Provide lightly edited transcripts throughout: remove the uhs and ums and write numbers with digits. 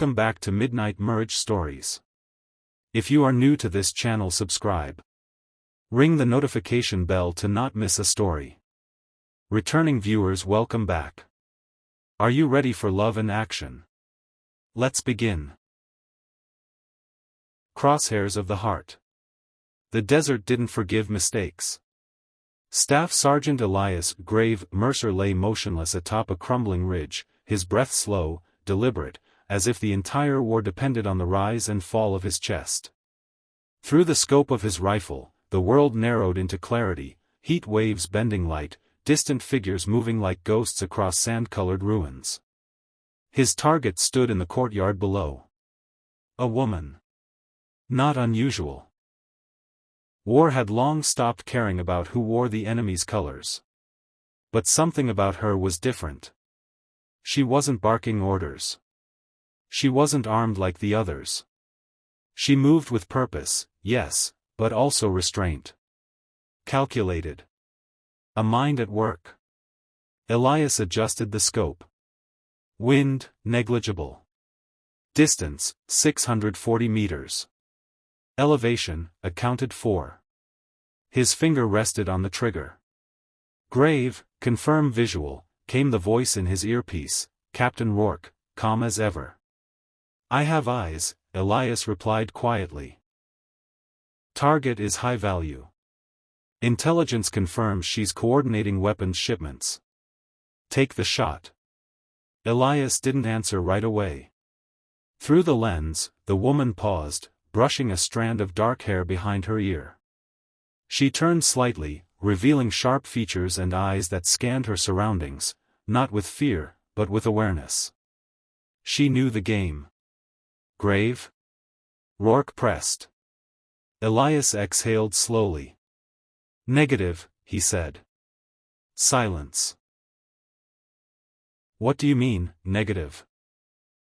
Welcome back to Midnight Merge Stories. If you are new to this channel, subscribe. Ring the notification bell to not miss a story. Returning viewers, welcome back. Are you ready for love and action? Let's begin. Crosshairs of the Heart. The desert didn't forgive mistakes. Staff Sergeant Elias Grave Mercer lay motionless atop a crumbling ridge, his breath slow, deliberate, as if the entire war depended on the rise and fall of his chest. Through the scope of his rifle, the world narrowed into clarity, heat waves bending light, distant figures moving like ghosts across sand-colored ruins. His target stood in the courtyard below. A woman. Not unusual. War had long stopped caring about who wore the enemy's colors. But something about her was different. She wasn't barking orders. She wasn't armed like the others. She moved with purpose, yes, but also restraint. Calculated. A mind at work. Elias adjusted the scope. Wind, negligible. Distance, 640 meters. Elevation, accounted for. His finger rested on the trigger. Grave, confirm visual, came the voice in his earpiece, Captain Rourke, calm as ever. I have eyes, Elias replied quietly. Target is high value. Intelligence confirms she's coordinating weapons shipments. Take the shot. Elias didn't answer right away. Through the lens, the woman paused, brushing a strand of dark hair behind her ear. She turned slightly, revealing sharp features and eyes that scanned her surroundings, not with fear, but with awareness. She knew the game. Grave? Rourke pressed. Elias exhaled slowly. Negative, he said. Silence. What do you mean, negative?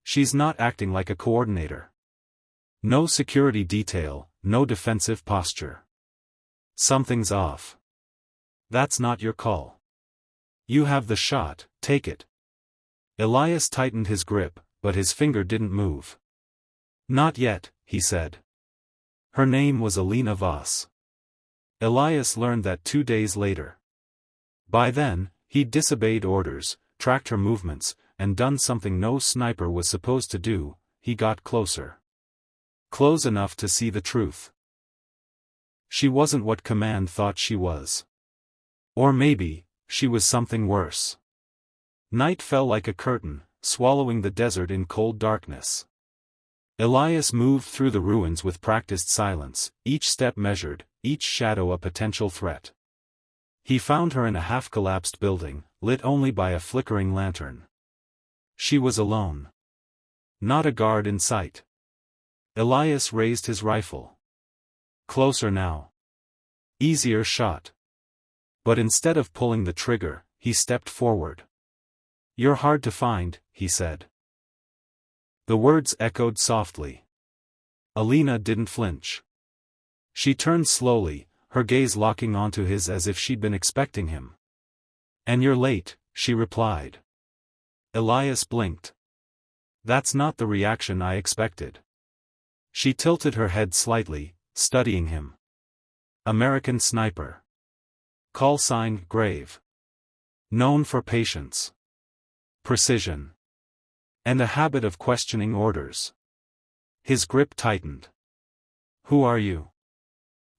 She's not acting like a coordinator. No security detail, no defensive posture. Something's off. That's not your call. You have the shot, take it. Elias tightened his grip, but his finger didn't move. Not yet, he said. Her name was Alina Voss. Elias learned that 2 days later. By then, he'd disobeyed orders, tracked her movements, and done something no sniper was supposed to do. He got closer. Close enough to see the truth. She wasn't what command thought she was. Or maybe, she was something worse. Night fell like a curtain, swallowing the desert in cold darkness. Elias moved through the ruins with practiced silence, each step measured, each shadow a potential threat. He found her in a half-collapsed building, lit only by a flickering lantern. She was alone. Not a guard in sight. Elias raised his rifle. Closer now. Easier shot. But instead of pulling the trigger, he stepped forward. You're hard to find, he said. The words echoed softly. Alina didn't flinch. She turned slowly, her gaze locking onto his as if she'd been expecting him. And you're late, she replied. Elias blinked. That's not the reaction I expected. She tilted her head slightly, studying him. American sniper. Call sign Grave. Known for patience. Precision. And a habit of questioning orders. His grip tightened. Who are you?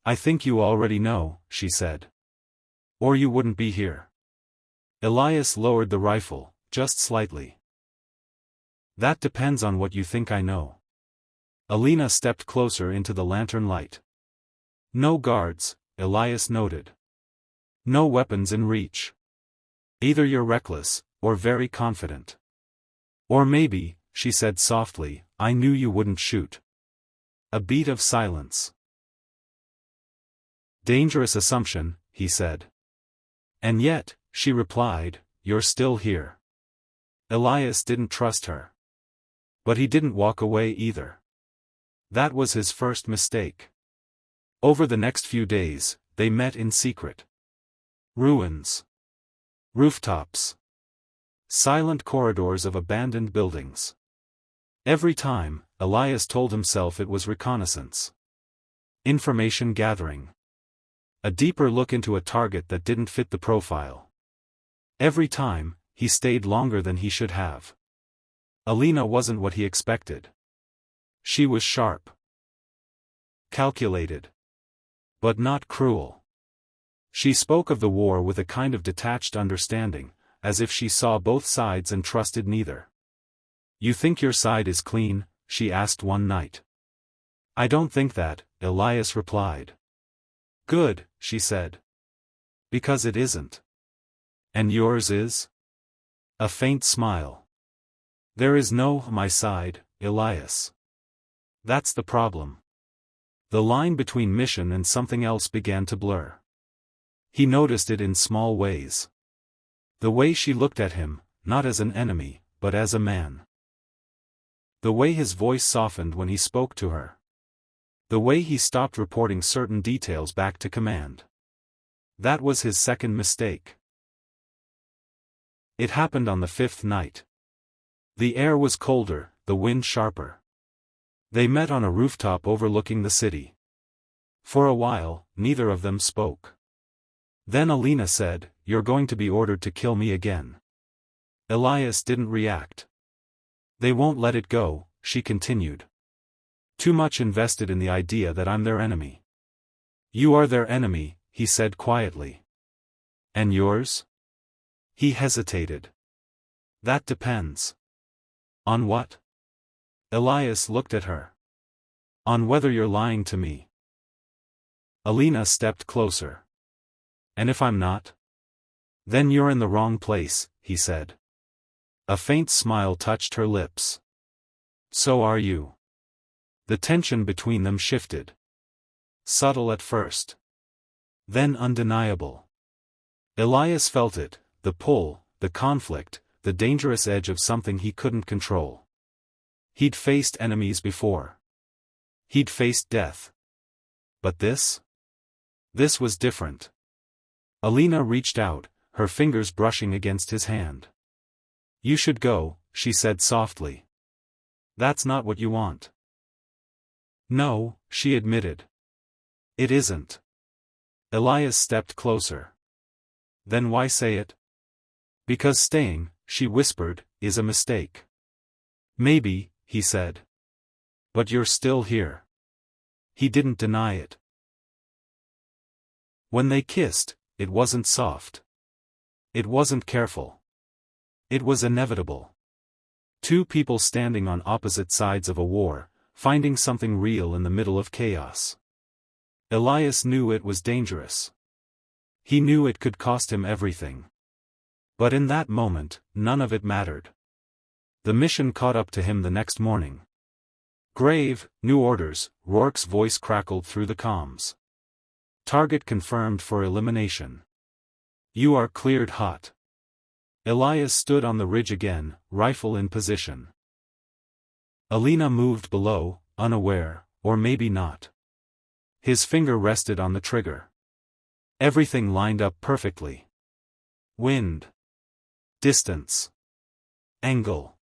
I think you already know, she said. Or you wouldn't be here. Elias lowered the rifle, just slightly. That depends on what you think I know. Alina stepped closer into the lantern light. No guards, Elias noted. No weapons in reach. Either you're reckless, or very confident. Or maybe, she said softly, I knew you wouldn't shoot. A beat of silence. Dangerous assumption, he said. And yet, she replied, you're still here. Elias didn't trust her. But he didn't walk away either. That was his first mistake. Over the next few days, they met in secret. Ruins. Rooftops. Silent corridors of abandoned buildings. Every time, Elias told himself it was reconnaissance. Information gathering. A deeper look into a target that didn't fit the profile. Every time, he stayed longer than he should have. Alina wasn't what he expected. She was sharp. Calculated. But not cruel. She spoke of the war with a kind of detached understanding, as if she saw both sides and trusted neither. "You think your side is clean?" she asked one night. "I don't think that," Elias replied. "Good," she said. "Because it isn't." "And yours is?" A faint smile. "There is no my side, Elias. That's the problem." The line between mission and something else began to blur. He noticed it in small ways. The way she looked at him, not as an enemy, but as a man. The way his voice softened when he spoke to her. The way he stopped reporting certain details back to command. That was his second mistake. It happened on the fifth night. The air was colder, the wind sharper. They met on a rooftop overlooking the city. For a while, neither of them spoke. Then Alina said, "You're going to be ordered to kill me again." Elias didn't react. "They won't let it go," she continued. "Too much invested in the idea that I'm their enemy." "You are their enemy," he said quietly. "And yours?" He hesitated. "That depends." "On what?" Elias looked at her. "On whether you're lying to me." Alina stepped closer. "And if I'm not?" "Then you're in the wrong place," he said. A faint smile touched her lips. "So are you." The tension between them shifted. Subtle at first. Then undeniable. Elias felt it, the pull, the conflict, the dangerous edge of something he couldn't control. He'd faced enemies before. He'd faced death. But this? This was different. Alina reached out, her fingers brushing against his hand. "You should go," she said softly. "That's not what you want." "No," she admitted. "It isn't." Elias stepped closer. "Then why say it?" "Because staying," she whispered, "is a mistake." "Maybe," he said. "But you're still here." He didn't deny it. When they kissed, it wasn't soft. It wasn't careful. It was inevitable. Two people standing on opposite sides of a war, finding something real in the middle of chaos. Elias knew it was dangerous. He knew it could cost him everything. But in that moment, none of it mattered. The mission caught up to him the next morning. "Grave, new orders," Rourke's voice crackled through the comms. "Target confirmed for elimination. You are cleared hot." Elias stood on the ridge again, rifle in position. Alina moved below, unaware, or maybe not. His finger rested on the trigger. Everything lined up perfectly. Wind. Distance. Angle.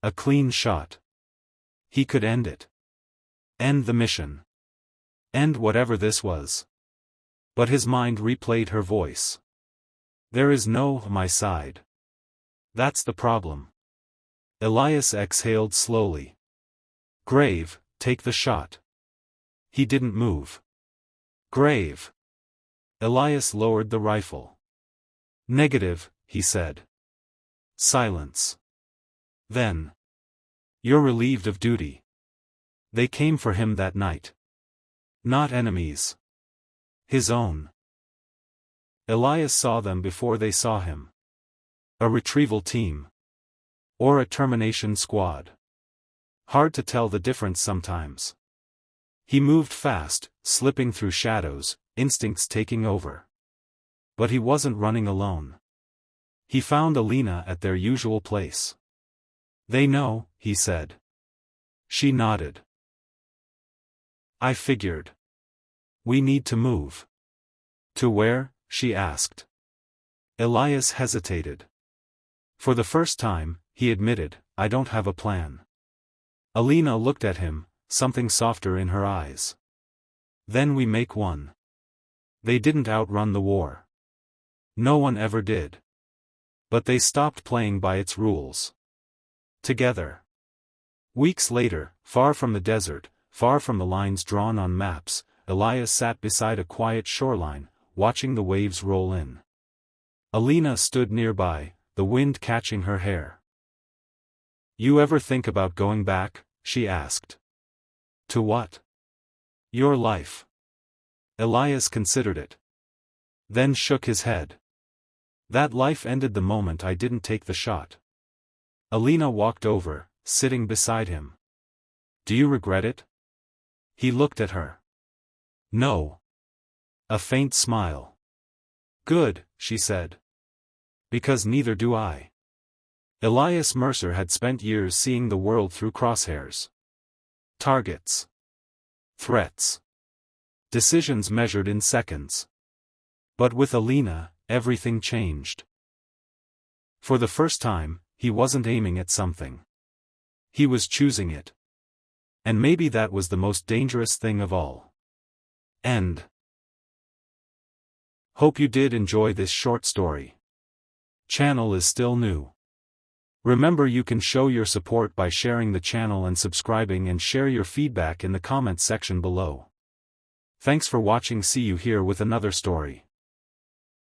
A clean shot. He could end it. End the mission. End whatever this was. But his mind replayed her voice. "There is no my side. That's the problem." Elias exhaled slowly. "Grave, take the shot." He didn't move. "Grave." Elias lowered the rifle. "Negative," he said. Silence. Then. "You're relieved of duty." They came for him that night. Not enemies. His own. Elias saw them before they saw him. A retrieval team. Or a termination squad. Hard to tell the difference sometimes. He moved fast, slipping through shadows, instincts taking over. But he wasn't running alone. He found Alina at their usual place. "They know," he said. She nodded. "I figured. We need to move." "To where?" she asked. Elias hesitated. For the first time, he admitted, "I don't have a plan." Alina looked at him, something softer in her eyes. Then we make one. They didn't outrun the war. No one ever did. But they stopped playing by its rules. Together. Weeks later, far from the desert, far from the lines drawn on maps, Elias sat beside a quiet shoreline, watching the waves roll in. Alina stood nearby, the wind catching her hair. "You ever think about going back?" she asked. "To what?" "Your life." Elias considered it. Then shook his head. "That life ended the moment I didn't take the shot." Alina walked over, sitting beside him. "Do you regret it?" He looked at her. "No." A faint smile. "Good," she said. "Because neither do I." Elias Mercer had spent years seeing the world through crosshairs. Targets. Threats. Decisions measured in seconds. But with Alina, everything changed. For the first time, he wasn't aiming at something. He was choosing it. And maybe that was the most dangerous thing of all. End. Hope you did enjoy this short story. Channel is still new. Remember, you can show your support by sharing the channel and subscribing, and share your feedback in the comments section below. Thanks for watching. See you here with another story.